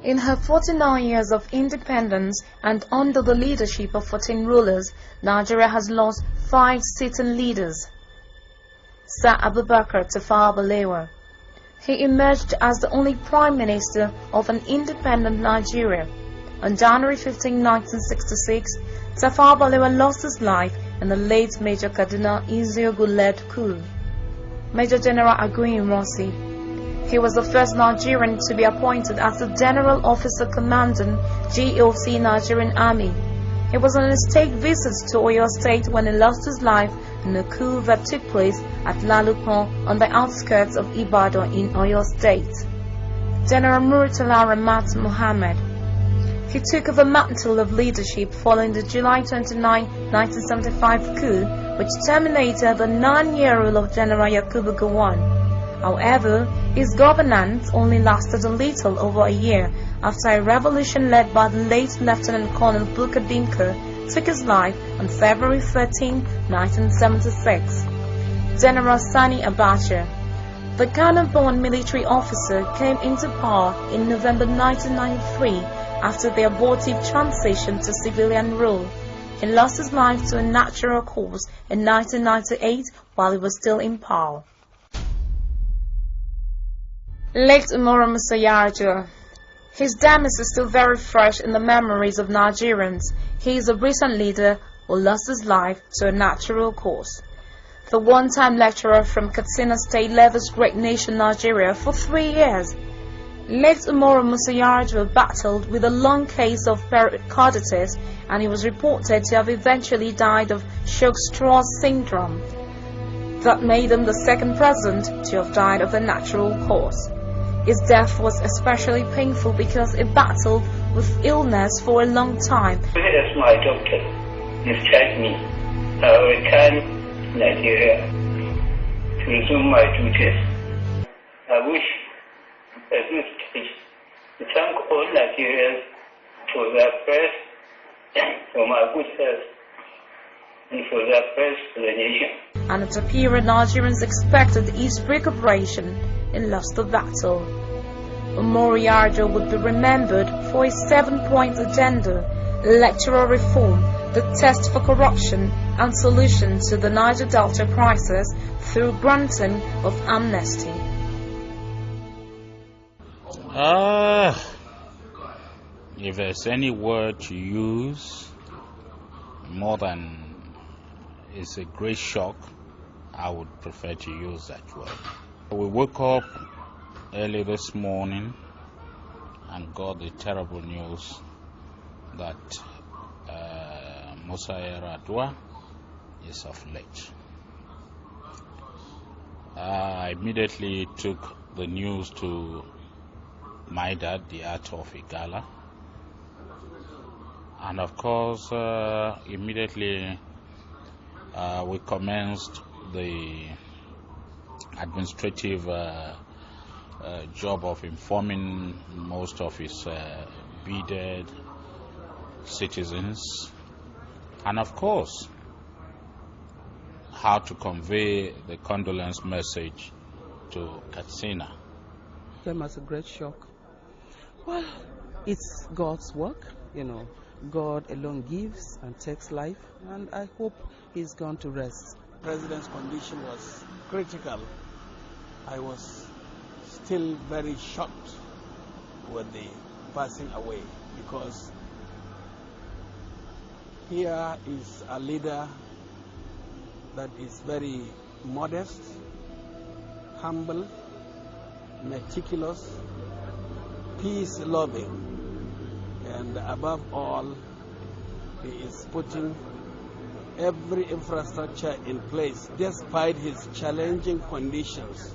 In her 49 years of independence and under the leadership of 14 rulers, Nigeria has lost 5 sitting leaders. Sir Abubakar Tafawa Balewa. He emerged as the only Prime Minister of an independent Nigeria. On January 15, 1966, Tafawa Balewa lost his life in the late Major Kaduna Eziogu-led coup. Major General Aguiyi Rossi. He was the first Nigerian to be appointed as the General Officer Commanding GOC Nigerian Army. He was on a state visit to Oyo State when he lost his life in a coup that took place at Lalupon on the outskirts of Ibadan in Oyo State. General Murtala Ramat Mohammed. He took over the mantle of leadership following the July 29, 1975 coup, which terminated the 9-year rule of General Yakubu Gowon. However, his governance only lasted a little over a year after a revolution led by the late Lieutenant Colonel Bukar Dinka took his life on February 13, 1976. General Sani Abacha. The Ghana-born military officer came into power in November 1993 after the abortive transition to civilian rule. He lost his life to a natural cause in 1998 while he was still in power. Late Umaru Musa Yar'Adua. His demise is still very fresh in the memories of Nigerians. He is a recent leader who lost his life to a natural cause. The one-time lecturer from Katsina State led this great nation Nigeria for 3 years. Late Umaru Musa Yar'Adua battled with a long case of pericarditis, and he was reported to have eventually died of Chokes-Strauss syndrome. That made him the second president to have died of a natural cause. His death was especially painful because he battled with illness for a long time. As my doctor discharged me, I will return to Nigeria to resume my duties. I wish at this stage to thank all Nigerians for their prayers, for my good health, and for their prayers for the nation. And it appeared Nigerians expected his recuperation and lost the battle. Umaru Yar'Adua would be remembered for his 7-point agenda: electoral reform, the test for corruption, and solution to the Niger Delta crisis through granting of amnesty. If there's any word to use more than it's a great shock, I would prefer to use that word. We woke up early this morning and got the terrible news that Musa Yar'Adua is of late. I immediately took the news to my dad, the author of Igala, and of course immediately we commenced the administrative job of informing most of his bearded citizens, and of course how to convey the condolence message to Katsina. Came as a great shock. Well, it's God's work, you know. God alone gives and takes life, and I hope he's gone to rest. The president's condition was critical. I was still very shocked with the passing away, because here is a leader that is very modest, humble, meticulous, peace-loving, and above all, he is putting every infrastructure in place despite his challenging conditions.